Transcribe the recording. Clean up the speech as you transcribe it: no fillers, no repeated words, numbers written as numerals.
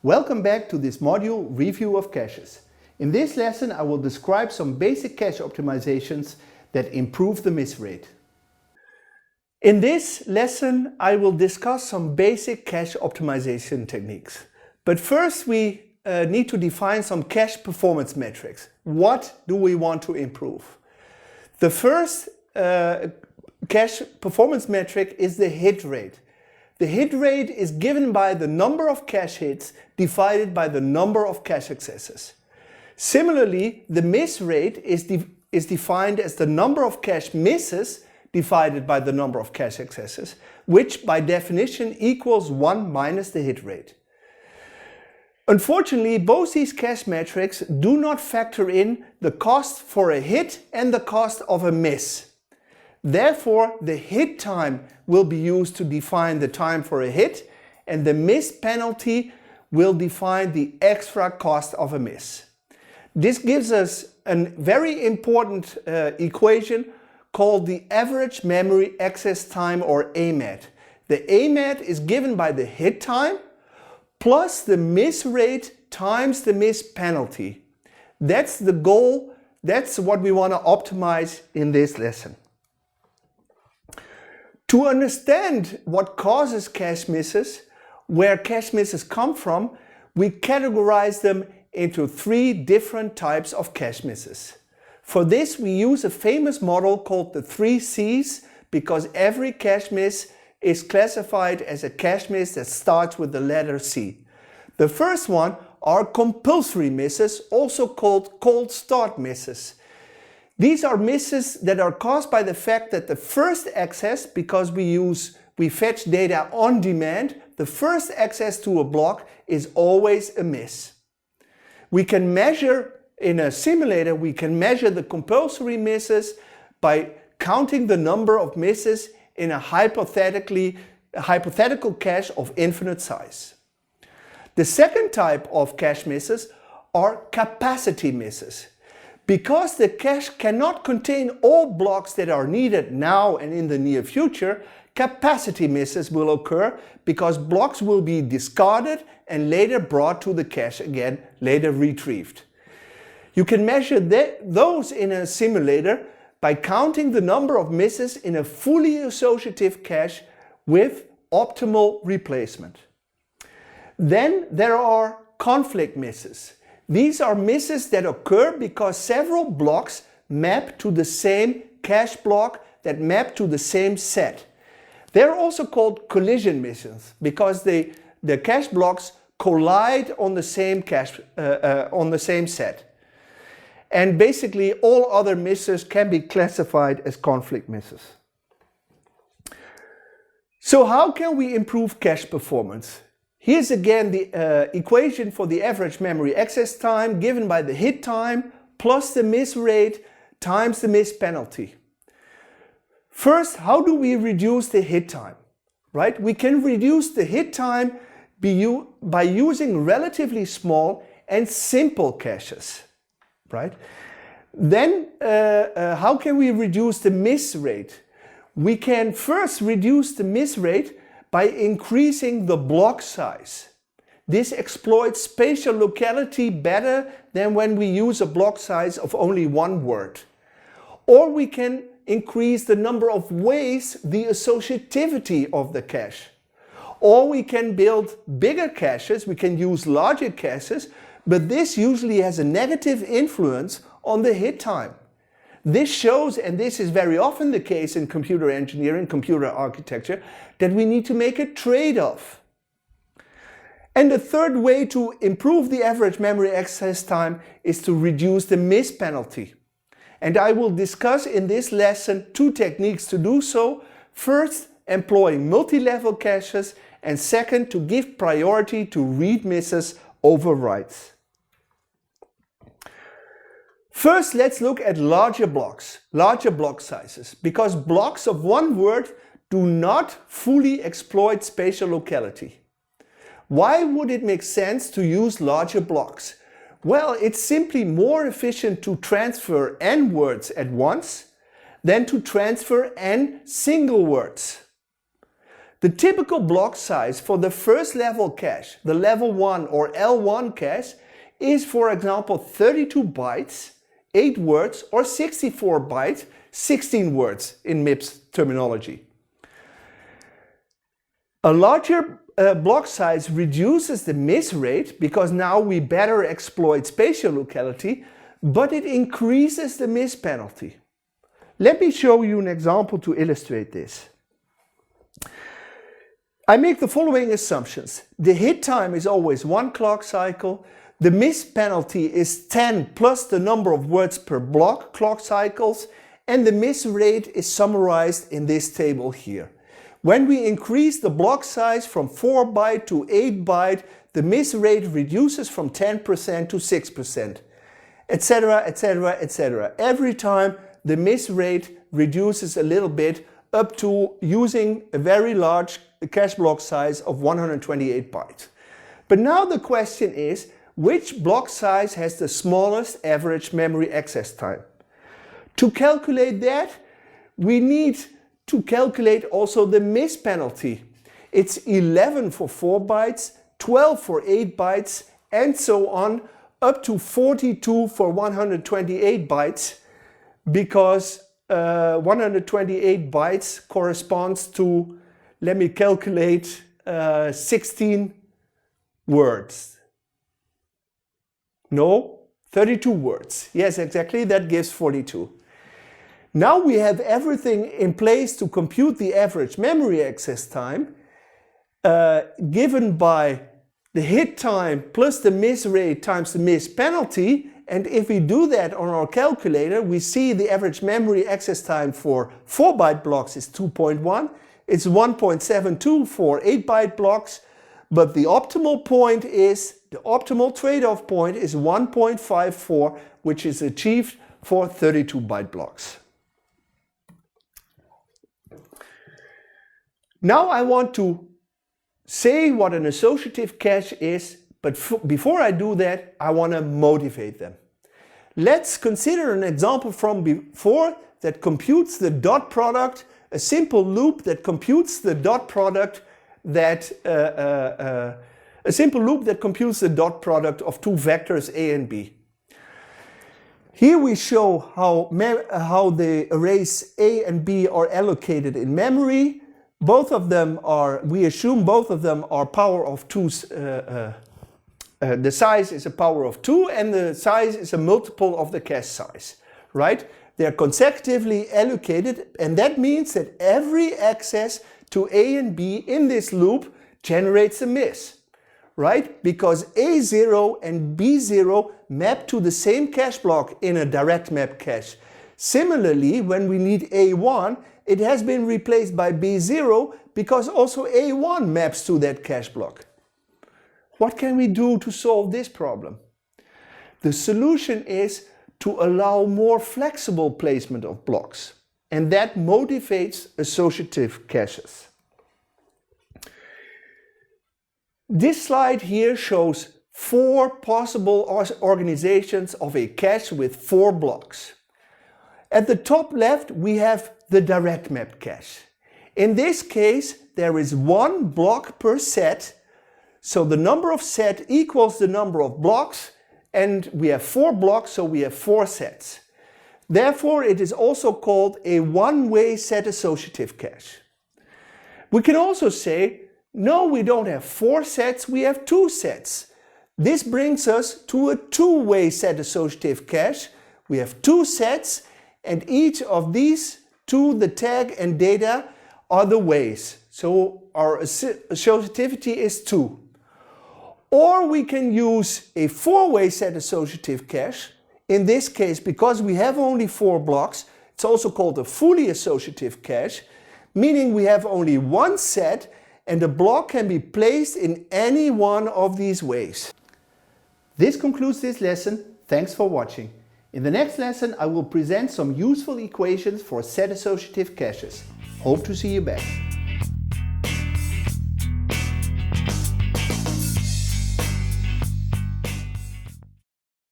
Welcome back to this module review of caches. In this lesson I will describe some basic cache optimizations that improve the miss rate. In this lesson I will discuss some basic cache optimization techniques. But first we need to define some cache performance metrics. What do we want to improve? The first cache performance metric is the hit rate. The hit rate is given by the number of cache hits divided by the number of cache accesses. Similarly, the miss rate is defined as the number of cache misses divided by the number of cache accesses, which by definition equals 1 minus the hit rate. Unfortunately, both these cache metrics do not factor in the cost for a hit and the cost of a miss. Therefore, the hit time will be used to define the time for a hit, and the miss penalty will define the extra cost of a miss. This gives us a very important equation called the average memory access time, or AMAT. The AMAT is given by the hit time plus the miss rate times the miss penalty. That's the goal. That's what we want to optimize in this lesson. To understand what causes cache misses, where cache misses come from, we categorize them into 3 different types of cache misses. For this we use a famous model called the 3 C's, because every cache miss is classified as a cache miss that starts with the letter C. The first one are compulsory misses, also called cold start misses. These are misses that are caused by the fact that the first access, because we fetch data on demand, the first access to a block is always a miss. We can measure in a simulator, we can measure the compulsory misses by counting the number of misses in a hypothetical cache of infinite size. The second type of cache misses are capacity misses. Because the cache cannot contain all blocks that are needed now and in the near future, capacity misses will occur because blocks will be discarded and later brought to the cache again, later retrieved. You can measure those in a simulator by counting the number of misses in a fully associative cache with optimal replacement. Then there are conflict misses. These are misses that occur because several blocks map to the same cache block that map to the same set. They're also called collision misses because the cache blocks collide on the same set. And basically all other misses can be classified as conflict misses. So how can we improve cache performance? Here's again the equation for the average memory access time given by the hit time plus the miss rate times the miss penalty. First, how do we reduce the hit time? Right? We can reduce the hit time by using relatively small and simple caches. Right? Then, how can we reduce the miss rate? We can first reduce the miss rate by increasing the block size. This exploits spatial locality better than when we use a block size of only 1 word. Or we can increase the number of ways, the associativity of the cache. Or we can build bigger caches, we can use larger caches, but this usually has a negative influence on the hit time. This shows, and this is very often the case in computer engineering, computer architecture, that we need to make a trade-off. And the third way to improve the average memory access time is to reduce the miss penalty. And I will discuss in this lesson 2 techniques to do so. First, employing multi-level caches, and second, to give priority to read misses over writes. First, let's look at larger blocks, larger block sizes, because blocks of 1 word do not fully exploit spatial locality. Why would it make sense to use larger blocks? Well, it's simply more efficient to transfer n words at once than to transfer n single words. The typical block size for the first level cache, the level 1 or L1 cache, is for example 32 bytes, 8 words, or 64 bytes, 16 words in MIPS terminology. A larger block size reduces the miss rate because now we better exploit spatial locality, but it increases the miss penalty. Let me show you an example to illustrate this. I make the following assumptions. The hit time is always 1 clock cycle. The miss penalty is 10 plus the number of words per block clock cycles, and the miss rate is summarized in this table here. When we increase the block size from 4 byte to 8 byte, the miss rate reduces from 10% to 6%, etc., etc., etc. Every time the miss rate reduces a little bit up to using a very large cache block size of 128 bytes. But now the question is, which block size has the smallest average memory access time? To calculate that, we need to calculate also the miss penalty. It's 11 for 4 bytes, 12 for 8 bytes, and so on, up to 42 for 128 bytes, because 128 bytes corresponds to, let me calculate, 16 words. No, 32 words. Yes, exactly, that gives 42. Now we have everything in place to compute the average memory access time, given by the hit time plus the miss rate times the miss penalty. And if we do that on our calculator, we see the average memory access time for 4 byte blocks is 2.1. It's 1.72 for 8 byte blocks. But the optimal point is, the optimal trade-off point is 1.54, which is achieved for 32 byte blocks. Now I want to say what an associative cache is, but before I do that, I want to motivate them. Let's consider an example from before that computes the dot product, a simple loop that computes the dot product of two vectors A and B. Here we show how the arrays A and B are allocated in memory. Both of them are, we assume both of them are power of 2. The size is a power of 2 and the size is a multiple of the cache size, right? They're consecutively allocated, and that means that every access to A and B in this loop generates a miss, right? Because A0 and B0 map to the same cache block in a direct map cache. Similarly, when we need A1, it has been replaced by B0 because also A1 maps to that cache block. What can we do to solve this problem? The solution is to allow more flexible placement of blocks, and that motivates associative caches. This slide here shows 4 possible organizations of a cache with 4 blocks. At the top left, we have the direct map cache. In this case, there is 1 block per set, so the number of set equals the number of blocks, and we have 4 blocks, so we have 4 sets. Therefore, it is also called a one-way set associative cache. We can also say, no, we don't have 4 sets, we have 2 sets. This brings us to a two-way set associative cache. We have 2 sets, and each of these 2, the tag and data, are the ways. So our associativity is 2. Or we can use a 4-way set associative cache. In this case, because we have only 4 blocks, it's also called a fully associative cache, meaning we have only 1 set and the block can be placed in any one of these ways. This concludes this lesson. Thanks for watching. In the next lesson, I will present some useful equations for set associative caches. Hope to see you back.